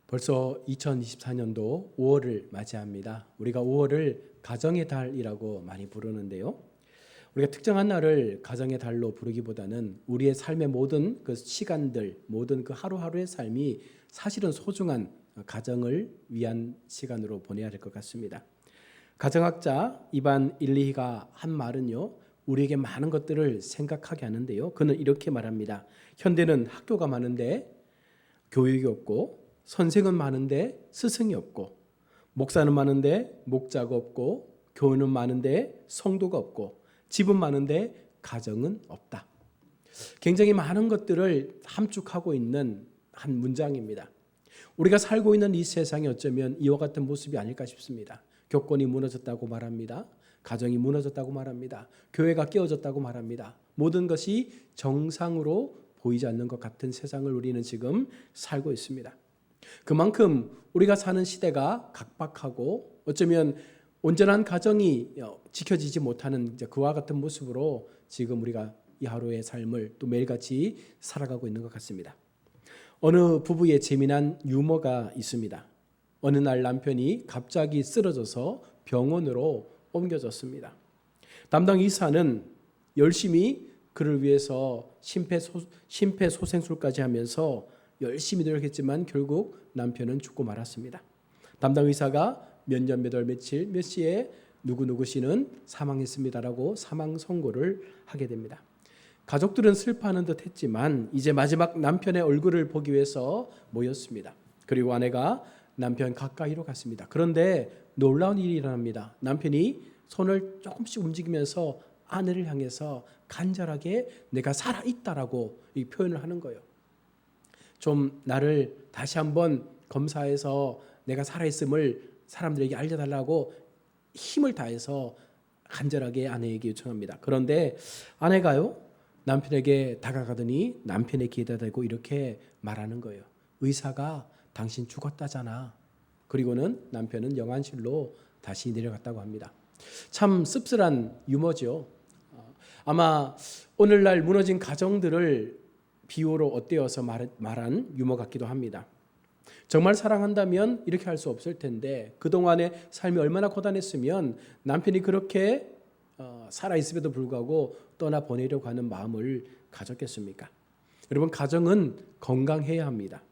벌써 2024년도 5월을 맞이합니다. 우리가 5월을 가정의 달이라고 많이 부르는데요. 우리가 특정한 날을 가정의 달로 부르기보다는 우리의 삶의 모든 그 시간들, 모든 그 하루하루의 삶이 사실은 소중한 가정을 위한 시간으로 보내야 될 것 같습니다. 가정학자 이반 일리히가 한 말은요, 우리에게 많은 것들을 생각하게 하는데요. 그는 이렇게 말합니다. 현대는 학교가 많은데 교육이 없고, 선생은 많은데 스승이 없고, 목사는 많은데 목자가 없고, 교회는 많은데 성도가 없고, 집은 많은데 가정은 없다. 굉장히 많은 것들을 함축하고 있는 한 문장입니다. 우리가 살고 있는 이 세상이 어쩌면 이와 같은 모습이 아닐까 싶습니다. 교권이 무너졌다고 말합니다. 가정이 무너졌다고 말합니다. 교회가 깨어졌다고 말합니다. 모든 것이 정상으로 보이지 않는 것 같은 세상을 우리는 지금 살고 있습니다. 그만큼 우리가 사는 시대가 각박하고 어쩌면 온전한 가정이 지켜지지 못하는 그와 같은 모습으로 지금 우리가 이 하루의 삶을 또 매일같이 살아가고 있는 것 같습니다. 어느 부부의 재미난 유머가 있습니다. 어느 날 남편이 갑자기 쓰러져서 병원으로 옮겨졌습니다. 담당 의사는 열심히 그를 위해서 심폐소생술까지 하면서 열심히 노력했지만 결국 남편은 죽고 말았습니다. 담당 의사가 몇 년 몇 월 며칠 몇 시에 누구누구 씨는 사망했습니다라고 사망 선고를 하게 됩니다. 가족들은 슬퍼하는 듯 했지만 이제 마지막 남편의 얼굴을 보기 위해서 모였습니다. 그리고 아내가 남편 가까이로 갔습니다. 그런데 놀라운 일이 일어납니다. 남편이 손을 조금씩 움직이면서 아내를 향해서 간절하게 내가 살아있다라고 이 표현을 하는 거예요. 좀 나를 다시 한번 검사해서 내가 살아있음을 사람들에게 알려달라고 힘을 다해서 간절하게 아내에게 요청합니다. 그런데 아내가요, 남편에게 다가가더니 남편의 귀에다 대고 이렇게 말하는 거예요. 의사가 당신 죽었다잖아. 그리고는 남편은 영안실로 다시 내려갔다고 합니다. 참 씁쓸한 유머죠. 아마 오늘날 무너진 가정들을 비유로 엇대어서 말한 유머 같기도 합니다. 정말 사랑한다면 이렇게 할 수 없을 텐데 그동안의 삶이 얼마나 고단했으면 남편이 그렇게 살아있음에도 불구하고 떠나보내려고 하는 마음을 가졌겠습니까? 여러분, 가정은 건강해야 합니다.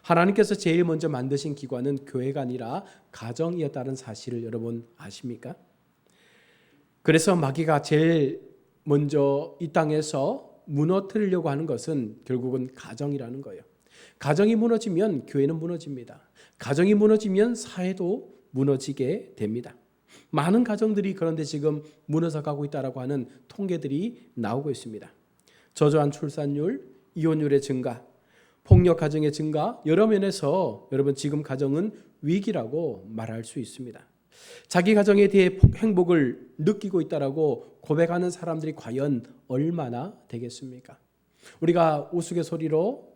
하나님께서 제일 먼저 만드신 기관은 교회가 아니라 가정이었다는 사실을 여러분 아십니까? 그래서 마귀가 제일 먼저 이 땅에서 무너뜨리려고 하는 것은 결국은 가정이라는 거예요. 가정이 무너지면 교회는 무너집니다. 가정이 무너지면 사회도 무너지게 됩니다. 많은 가정들이 그런데 지금 무너져가고 있다고 하는 통계들이 나오고 있습니다. 저조한 출산율, 이혼율의 증가, 폭력 가정의 증가, 여러 면에서 여러분 지금 가정은 위기라고 말할 수 있습니다. 자기 가정에 대해 행복을 느끼고 있다라고 고백하는 사람들이 과연 얼마나 되겠습니까? 우리가 우스갯소리로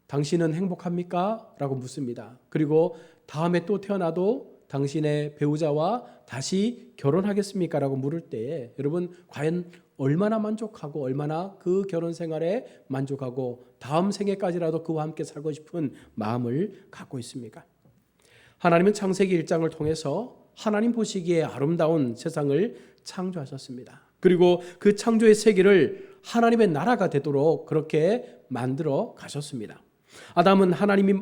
당신은 행복합니까? 라고 묻습니다. 그리고 다음에 또 태어나도 당신의 배우자와 다시 결혼하겠습니까? 라고 물을 때에 여러분 과연 얼마나 만족하고 얼마나 그 결혼 생활에 만족하고 다음 생애까지라도 그와 함께 살고 싶은 마음을 갖고 있습니까? 하나님은 창세기 1장을 통해서 하나님 보시기에 아름다운 세상을 창조하셨습니다. 그리고 그 창조의 세계를 하나님의 나라가 되도록 그렇게 만들어 가셨습니다. 아담은 하나님이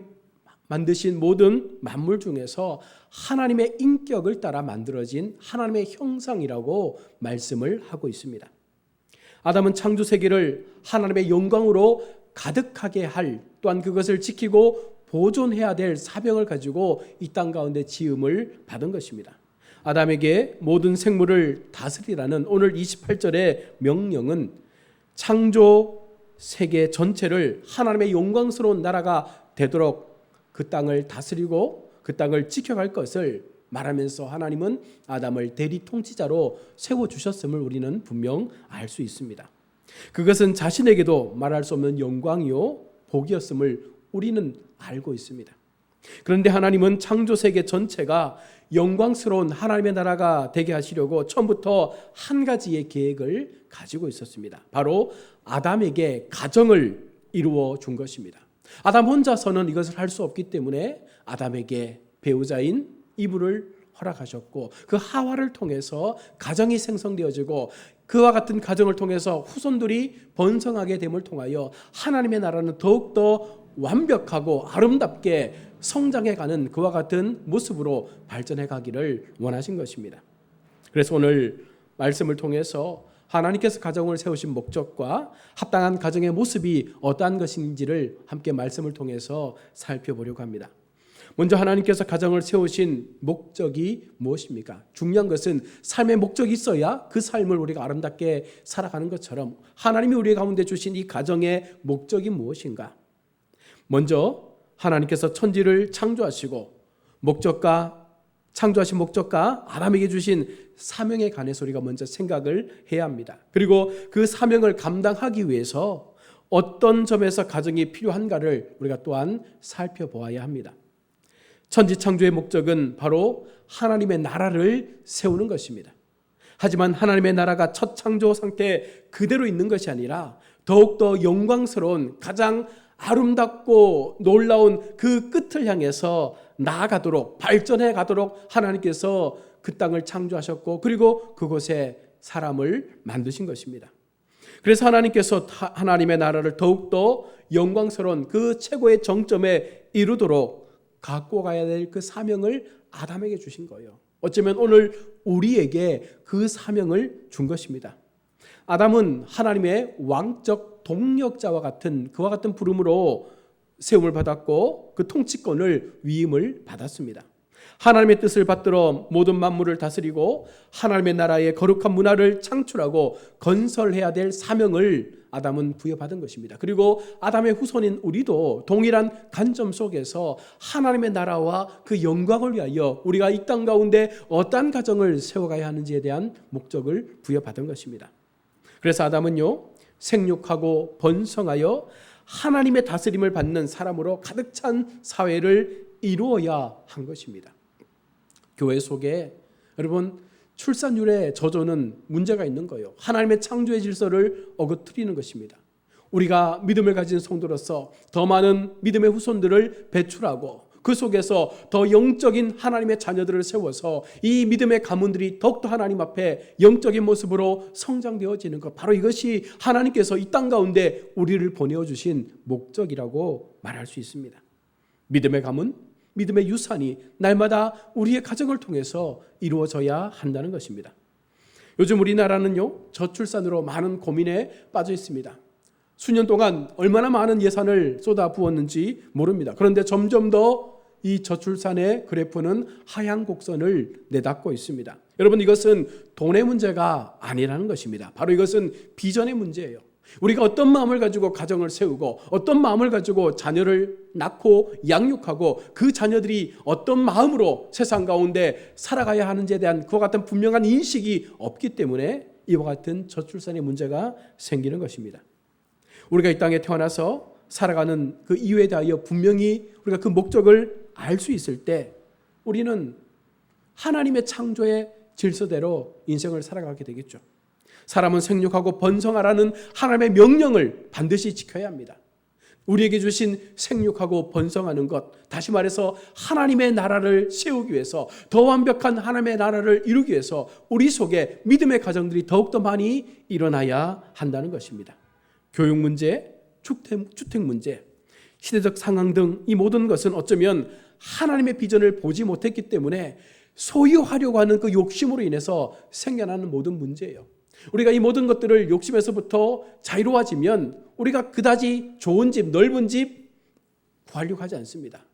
만드신 모든 만물 중에서 하나님의 인격을 따라 만들어진 하나님의 형상이라고 말씀을 하고 있습니다. 아담은 창조 세계를 하나님의 영광으로 가득하게 할, 또한 그것을 지키고 보존해야 될 사명을 가지고 이 땅 가운데 지음을 받은 것입니다. 아담에게 모든 생물을 다스리라는 오늘 28절의 명령은 창조 세계 전체를 하나님의 영광스러운 나라가 되도록 그 땅을 다스리고 그 땅을 지켜갈 것을 말하면서 하나님은 아담을 대리 통치자로 세워주셨음을 우리는 분명 알 수 있습니다. 그것은 자신에게도 말할 수 없는 영광이요 복이었음을 우리는 알고 있습니다. 그런데 하나님은 창조 세계 전체가 영광스러운 하나님의 나라가 되게 하시려고 처음부터 한 가지의 계획을 가지고 있었습니다. 바로 아담에게 가정을 이루어 준 것입니다. 아담 혼자서는 이것을 할 수 없기 때문에 아담에게 배우자인 이브를 허락하셨고 그 하와를 통해서 가정이 생성되어지고 그와 같은 가정을 통해서 후손들이 번성하게 됨을 통하여 하나님의 나라는 더욱더 완벽하고 아름답게 성장해가는 그와 같은 모습으로 발전해 가기를 원하신 것입니다. 그래서 오늘 말씀을 통해서 하나님께서 가정을 세우신 목적과 합당한 가정의 모습이 어떠한 것인지를 함께 말씀을 통해서 살펴보려고 합니다. 먼저 하나님께서 가정을 세우신 목적이 무엇입니까? 중요한 것은 삶의 목적이 있어야 그 삶을 우리가 아름답게 살아가는 것처럼 하나님이 우리 가운데 주신 이 가정의 목적이 무엇인가? 먼저 하나님께서 천지를 창조하시고 창조하신 목적과 아담에게 주신 사명에 관해서 우리가 먼저 생각을 해야 합니다. 그리고 그 사명을 감당하기 위해서 어떤 점에서 가정이 필요한가를 우리가 또한 살펴보아야 합니다. 천지 창조의 목적은 바로 하나님의 나라를 세우는 것입니다. 하지만 하나님의 나라가 첫 창조 상태 그대로 있는 것이 아니라 더욱더 영광스러운 가장 아름답고 놀라운 그 끝을 향해서 나아가도록 발전해 가도록 하나님께서 그 땅을 창조하셨고 그리고 그곳에 사람을 만드신 것입니다. 그래서 하나님께서 하나님의 나라를 더욱더 영광스러운 그 최고의 정점에 이루도록 갖고 가야 될 그 사명을 아담에게 주신 거예요. 어쩌면 오늘 우리에게 그 사명을 준 것입니다. 아담은 하나님의 왕적 동력자와 같은 그와 같은 부름으로 세움을 받았고 그 통치권을 위임을 받았습니다. 하나님의 뜻을 받들어 모든 만물을 다스리고 하나님의 나라의 거룩한 문화를 창출하고 건설해야 될 사명을 아담은 부여받은 것입니다. 그리고 아담의 후손인 우리도 동일한 관점 속에서 하나님의 나라와 그 영광을 위하여 우리가 이 땅 가운데 어떠한 가정을 세워가야 하는지에 대한 목적을 부여받은 것입니다. 그래서 아담은요, 생육하고 번성하여 하나님의 다스림을 받는 사람으로 가득 찬 사회를 이루어야 한 것입니다. 교회 속에 여러분 출산율의 저조는 문제가 있는 거예요. 하나님의 창조의 질서를 어거뜨리는 것입니다. 우리가 믿음을 가진 성도로서 더 많은 믿음의 후손들을 배출하고 그 속에서 더 영적인 하나님의 자녀들을 세워서 이 믿음의 가문들이 더욱더 하나님 앞에 영적인 모습으로 성장되어지는 것, 바로 이것이 하나님께서 이 땅 가운데 우리를 보내어 주신 목적이라고 말할 수 있습니다. 믿음의 가문, 믿음의 유산이 날마다 우리의 가정을 통해서 이루어져야 한다는 것입니다. 요즘 우리나라는요, 저출산으로 많은 고민에 빠져 있습니다. 수년 동안 얼마나 많은 예산을 쏟아 부었는지 모릅니다. 그런데 점점 더 이 저출산의 그래프는 하향 곡선을 내닫고 있습니다. 여러분, 이것은 돈의 문제가 아니라는 것입니다. 바로 이것은 비전의 문제예요. 우리가 어떤 마음을 가지고 가정을 세우고 어떤 마음을 가지고 자녀를 낳고 양육하고 그 자녀들이 어떤 마음으로 세상 가운데 살아가야 하는지에 대한 그와 같은 분명한 인식이 없기 때문에 이와 같은 저출산의 문제가 생기는 것입니다. 우리가 이 땅에 태어나서 살아가는 그 이유에 대하여 분명히 우리가 그 목적을 알 수 있을 때 우리는 하나님의 창조의 질서대로 인생을 살아가게 되겠죠. 사람은 생육하고 번성하라는 하나님의 명령을 반드시 지켜야 합니다. 우리에게 주신 생육하고 번성하는 것, 다시 말해서 하나님의 나라를 세우기 위해서, 더 완벽한 하나님의 나라를 이루기 위해서 우리 속에 믿음의 가정들이 더욱더 많이 일어나야 한다는 것입니다. 교육 문제, 주택 문제, 시대적 상황 등 이 모든 것은 어쩌면 하나님의 비전을 보지 못했기 때문에 소유하려고 하는 그 욕심으로 인해서 생겨나는 모든 문제예요. 우리가 이 모든 것들을 욕심에서부터 자유로워지면 우리가 그다지 좋은 집, 넓은 집 구하려고 하지 않습니다.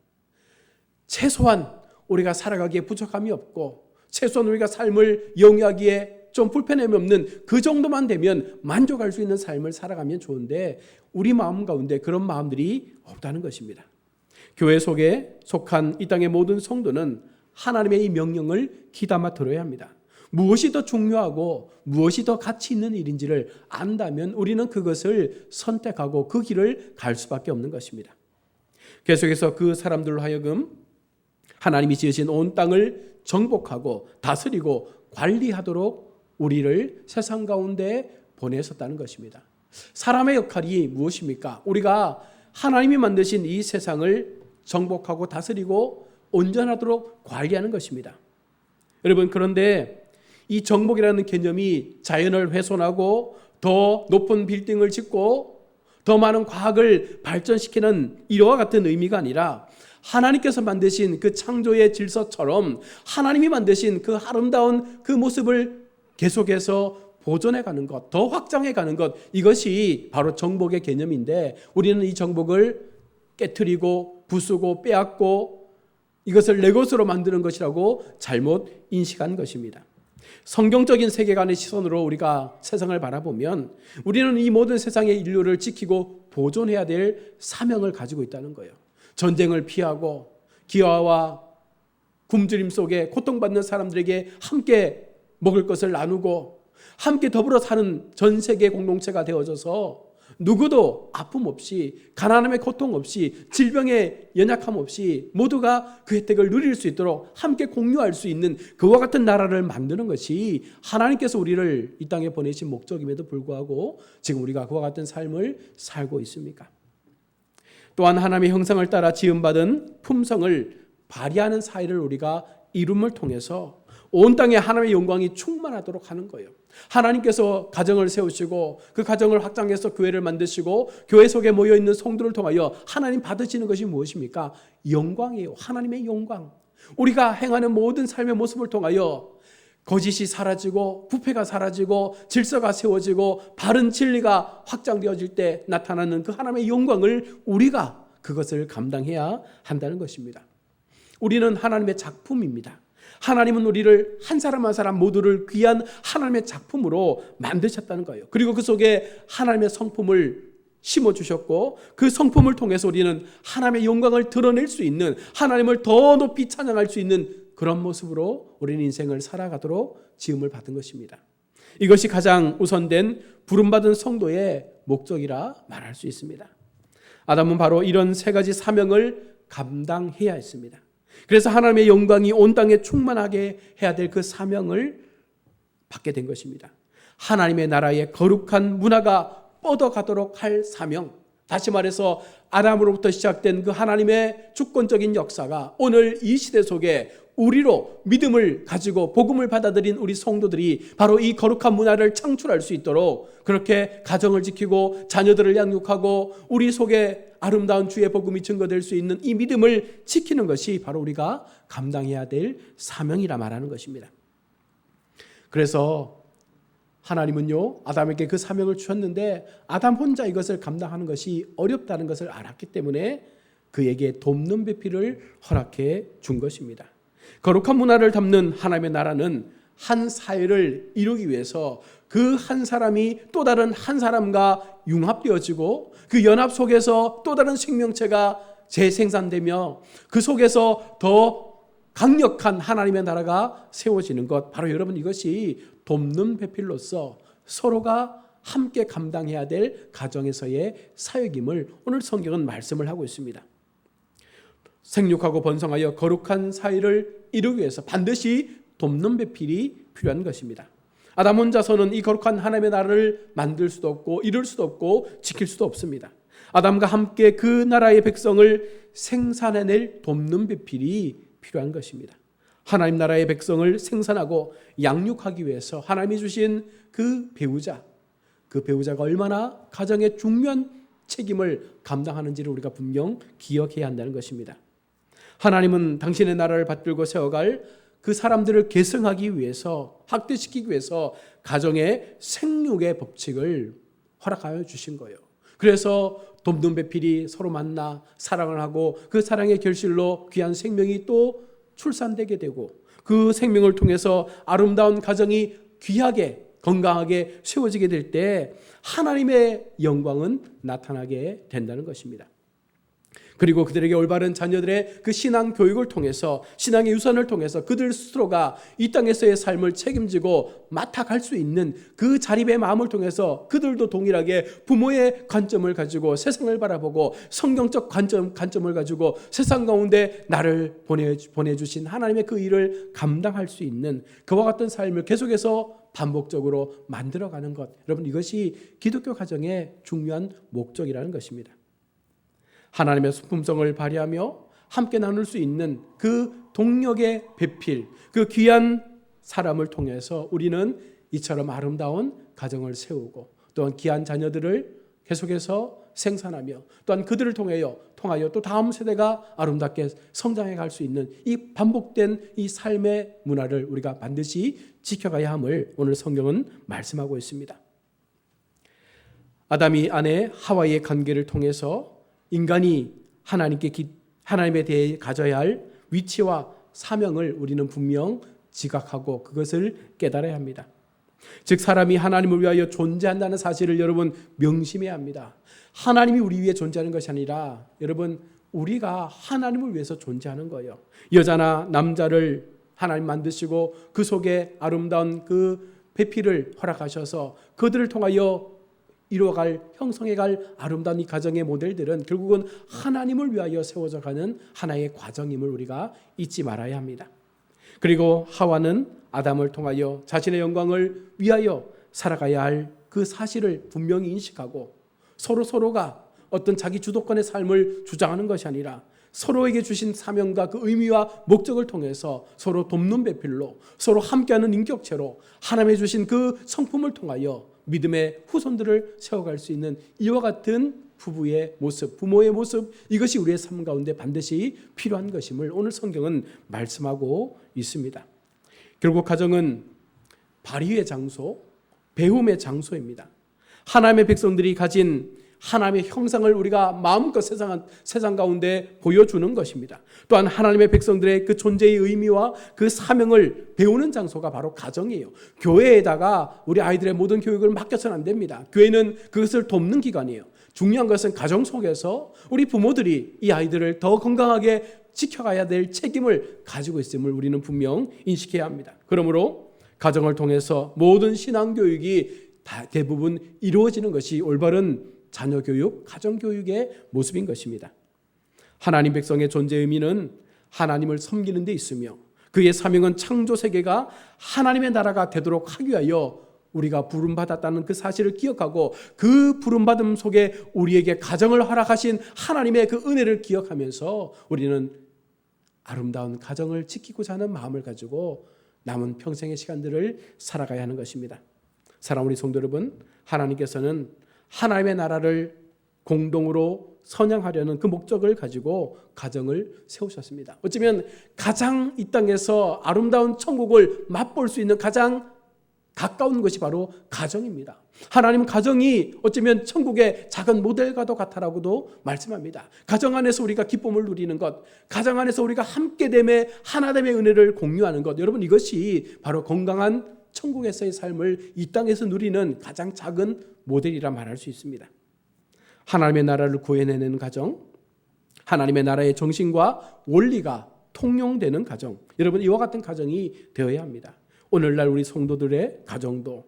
최소한 우리가 살아가기에 부족함이 없고 최소한 우리가 삶을 영위하기에 좀 불편함이 없는 그 정도만 되면 만족할 수 있는 삶을 살아가면 좋은데 우리 마음 가운데 그런 마음들이 없다는 것입니다. 교회 속에 속한 이 땅의 모든 성도는 하나님의 이 명령을 귀담아 들어야 합니다. 무엇이 더 중요하고 무엇이 더 가치 있는 일인지를 안다면 우리는 그것을 선택하고 그 길을 갈 수밖에 없는 것입니다. 계속해서 그 사람들로 하여금 하나님이 지으신 온 땅을 정복하고 다스리고 관리하도록 우리를 세상 가운데 보내셨다는 것입니다. 사람의 역할이 무엇입니까? 우리가 하나님이 만드신 이 세상을 정복하고 다스리고 온전하도록 관리하는 것입니다. 여러분, 그런데 이 정복이라는 개념이 자연을 훼손하고 더 높은 빌딩을 짓고 더 많은 과학을 발전시키는 이와 같은 의미가 아니라 하나님께서 만드신 그 창조의 질서처럼 하나님이 만드신 그 아름다운 그 모습을 계속해서 보존해 가는 것, 더 확장해 가는 것, 이것이 바로 정복의 개념인데 우리는 이 정복을 깨트리고 부수고 빼앗고 이것을 내 것으로 만드는 것이라고 잘못 인식한 것입니다. 성경적인 세계관의 시선으로 우리가 세상을 바라보면 우리는 이 모든 세상의 인류를 지키고 보존해야 될 사명을 가지고 있다는 거예요. 전쟁을 피하고 기아와 굶주림 속에 고통받는 사람들에게 함께 먹을 것을 나누고 함께 더불어 사는 전 세계 공동체가 되어져서 누구도 아픔 없이 가난함의 고통 없이 질병의 연약함 없이 모두가 그 혜택을 누릴 수 있도록 함께 공유할 수 있는 그와 같은 나라를 만드는 것이 하나님께서 우리를 이 땅에 보내신 목적임에도 불구하고 지금 우리가 그와 같은 삶을 살고 있습니까? 또한 하나님의 형상을 따라 지음받은 품성을 발휘하는 사회를 우리가 이룸을 통해서 온 땅에 하나님의 영광이 충만하도록 하는 거예요. 하나님께서 가정을 세우시고 그 가정을 확장해서 교회를 만드시고 교회 속에 모여있는 성도를 통하여 하나님 받으시는 것이 무엇입니까? 영광이에요. 하나님의 영광. 우리가 행하는 모든 삶의 모습을 통하여 거짓이 사라지고 부패가 사라지고 질서가 세워지고 바른 진리가 확장되어질 때 나타나는 그 하나님의 영광을 우리가 그것을 감당해야 한다는 것입니다. 우리는 하나님의 작품입니다. 하나님은 우리를 한 사람 한 사람 모두를 귀한 하나님의 작품으로 만드셨다는 거예요. 그리고 그 속에 하나님의 성품을 심어주셨고 그 성품을 통해서 우리는 하나님의 영광을 드러낼 수 있는 하나님을 더 높이 찬양할 수 있는 그런 모습으로 우리는 인생을 살아가도록 지음을 받은 것입니다. 이것이 가장 우선된 부름받은 성도의 목적이라 말할 수 있습니다. 아담은 바로 이런 세 가지 사명을 감당해야 했습니다. 그래서 하나님의 영광이 온 땅에 충만하게 해야 될 그 사명을 받게 된 것입니다. 하나님의 나라의 거룩한 문화가 뻗어가도록 할 사명, 다시 말해서 아담으로부터 시작된 그 하나님의 주권적인 역사가 오늘 이 시대 속에 우리로 믿음을 가지고 복음을 받아들인 우리 성도들이 바로 이 거룩한 문화를 창출할 수 있도록 그렇게 가정을 지키고 자녀들을 양육하고 우리 속에 아름다운 주의 복음이 증거될 수 있는 이 믿음을 지키는 것이 바로 우리가 감당해야 될 사명이라 말하는 것입니다. 그래서 하나님은요, 아담에게 그 사명을 주셨는데 아담 혼자 이것을 감당하는 것이 어렵다는 것을 알았기 때문에 그에게 돕는 배필을 허락해 준 것입니다. 거룩한 문화를 담는 하나님의 나라는 한 사회를 이루기 위해서 그 한 사람이 또 다른 한 사람과 융합되어지고 그 연합 속에서 또 다른 생명체가 재생산되며 그 속에서 더 강력한 하나님의 나라가 세워지는 것, 바로 여러분 이것이 돕는 배필로서 서로가 함께 감당해야 될 가정에서의 사역임을 오늘 성경은 말씀을 하고 있습니다. 생육하고 번성하여 거룩한 사회를 이루기 위해서 반드시 돕는 배필이 필요한 것입니다. 아담 혼자서는 이 거룩한 하나님의 나라를 만들 수도 없고 이룰 수도 없고 지킬 수도 없습니다. 아담과 함께 그 나라의 백성을 생산해낼 돕는 배필이 필요한 것입니다. 하나님 나라의 백성을 생산하고 양육하기 위해서 하나님이 주신 그 배우자가 얼마나 가정의 중요한 책임을 감당하는지를 우리가 분명 기억해야 한다는 것입니다. 하나님은 당신의 나라를 받들고 세워갈 그 사람들을 계승하기 위해서, 확대시키기 위해서 가정의 생육의 법칙을 허락하여 주신 거예요. 그래서 돕는 배필이 서로 만나 사랑을 하고 그 사랑의 결실로 귀한 생명이 또 출산되게 되고 그 생명을 통해서 아름다운 가정이 귀하게 건강하게 세워지게 될 때 하나님의 영광은 나타나게 된다는 것입니다. 그리고 그들에게 올바른 자녀들의 그 신앙 교육을 통해서 신앙의 유산을 통해서 그들 스스로가 이 땅에서의 삶을 책임지고 맡아갈 수 있는 그 자립의 마음을 통해서 그들도 동일하게 부모의 관점을 가지고 세상을 바라보고 성경적 관점을 가지고 세상 가운데 나를 보내주신 하나님의 그 일을 감당할 수 있는 그와 같은 삶을 계속해서 반복적으로 만들어가는 것, 여러분 이것이 기독교 가정의 중요한 목적이라는 것입니다. 하나님의 품성을 발휘하며 함께 나눌 수 있는 그 동력의 배필, 그 귀한 사람을 통해서 우리는 이처럼 아름다운 가정을 세우고 또한 귀한 자녀들을 계속해서 생산하며 또한 그들을 통하여 또 다음 세대가 아름답게 성장해 갈 수 있는 이 반복된 이 삶의 문화를 우리가 반드시 지켜가야 함을 오늘 성경은 말씀하고 있습니다. 아담이 아내 하와의 관계를 통해서 인간이 하나님에 대해 가져야 할 위치와 사명을 우리는 분명 지각하고 그것을 깨달아야 합니다. 즉 사람이 하나님을 위하여 존재한다는 사실을 여러분 명심해야 합니다. 하나님이 우리 위해 존재하는 것이 아니라 여러분 우리가 하나님을 위해서 존재하는 거예요. 여자나 남자를 하나님 만드시고 그 속에 아름다운 그 배필을 허락하셔서 그들을 통하여 이루어갈 형성해갈 아름다운 이 가정의 모델들은 결국은 하나님을 위하여 세워져 가는 하나의 과정임을 우리가 잊지 말아야 합니다. 그리고 하와는 아담을 통하여 자신의 영광을 위하여 살아가야 할 그 사실을 분명히 인식하고 서로가 어떤 자기 주도권의 삶을 주장하는 것이 아니라 서로에게 주신 사명과 그 의미와 목적을 통해서 서로 돕는 배필로 서로 함께하는 인격체로 하나님의 주신 그 성품을 통하여 믿음의 후손들을 세워갈 수 있는 이와 같은 부부의 모습, 부모의 모습, 이것이 우리의 삶 가운데 반드시 필요한 것임을 오늘 성경은 말씀하고 있습니다. 결국 가정은 발휘의 장소, 배움의 장소입니다. 하나님의 백성들이 가진 하나님의 형상을 우리가 마음껏 세상 가운데 보여주는 것입니다. 또한 하나님의 백성들의 그 존재의 의미와 그 사명을 배우는 장소가 바로 가정이에요. 교회에다가 우리 아이들의 모든 교육을 맡겨서는 안 됩니다. 교회는 그것을 돕는 기관이에요. 중요한 것은 가정 속에서 우리 부모들이 이 아이들을 더 건강하게 지켜가야 될 책임을 가지고 있음을 우리는 분명 인식해야 합니다. 그러므로 가정을 통해서 모든 신앙교육이 대부분 이루어지는 것이 올바른 자녀교육, 가정교육의 모습인 것입니다. 하나님 백성의 존재 의미는 하나님을 섬기는 데 있으며 그의 사명은 창조 세계가 하나님의 나라가 되도록 하기 위하여 우리가 부름받았다는 그 사실을 기억하고 그 부름받음 속에 우리에게 가정을 허락하신 하나님의 그 은혜를 기억하면서 우리는 아름다운 가정을 지키고자 하는 마음을 가지고 남은 평생의 시간들을 살아가야 하는 것입니다. 사랑하는 우리 성도 여러분, 하나님께서는 하나님의 나라를 공동으로 선양하려는 그 목적을 가지고 가정을 세우셨습니다. 어쩌면 가장 이 땅에서 아름다운 천국을 맛볼 수 있는 가장 가까운 것이 바로 가정입니다. 하나님은 가정이 어쩌면 천국의 작은 모델과도 같다라고도 말씀합니다. 가정 안에서 우리가 기쁨을 누리는 것, 가정 안에서 우리가 함께됨의 하나됨의 은혜를 공유하는 것, 여러분 이것이 바로 건강한 천국에서의 삶을 이 땅에서 누리는 가장 작은 모델이라 말할 수 있습니다. 하나님의 나라를 구해내는 가정, 하나님의 나라의 정신과 원리가 통용되는 가정, 여러분 이와 같은 가정이 되어야 합니다. 오늘날 우리 성도들의 가정도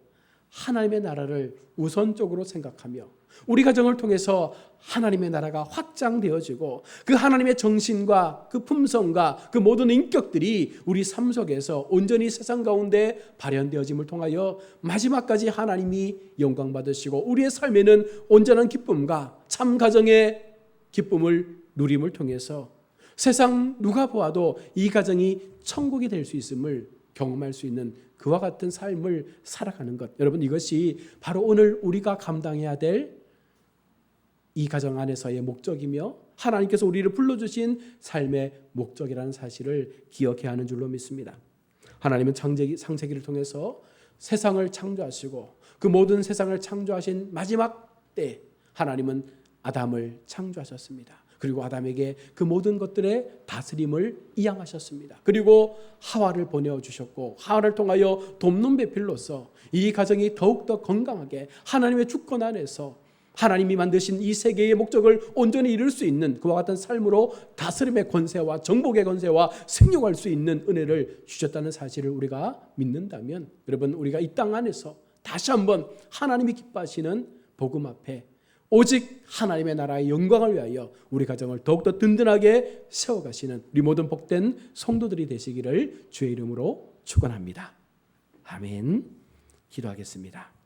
하나님의 나라를 우선적으로 생각하며 우리 가정을 통해서 하나님의 나라가 확장되어지고 그 하나님의 정신과 그 품성과 그 모든 인격들이 우리 삶 속에서 온전히 세상 가운데 발현되어짐을 통하여 마지막까지 하나님이 영광 받으시고 우리의 삶에는 온전한 기쁨과 참 가정의 기쁨을 누림을 통해서 세상 누가 보아도 이 가정이 천국이 될 수 있음을 경험할 수 있는 그와 같은 삶을 살아가는 것, 여러분 이것이 바로 오늘 우리가 감당해야 될 이 가정 안에서의 목적이며 하나님께서 우리를 불러주신 삶의 목적이라는 사실을 기억해야 하는 줄로 믿습니다. 하나님은 창세기를 통해서 세상을 창조하시고 그 모든 세상을 창조하신 마지막 때 하나님은 아담을 창조하셨습니다. 그리고 아담에게 그 모든 것들의 다스림을 이양하셨습니다. 그리고 하와를 보내주셨고 하와를 통하여 돕는 배필로서 이 가정이 더욱더 건강하게 하나님의 주권 안에서 하나님이 만드신 이 세계의 목적을 온전히 이룰 수 있는 그와 같은 삶으로 다스림의 권세와 정복의 권세와 생육할 수 있는 은혜를 주셨다는 사실을 우리가 믿는다면 여러분 우리가 이 땅 안에서 다시 한번 하나님이 기뻐하시는 복음 앞에 오직 하나님의 나라의 영광을 위하여 우리 가정을 더욱더 든든하게 세워가시는 우리 모든 복된 성도들이 되시기를 주의 이름으로 축원합니다. 아멘. 기도하겠습니다.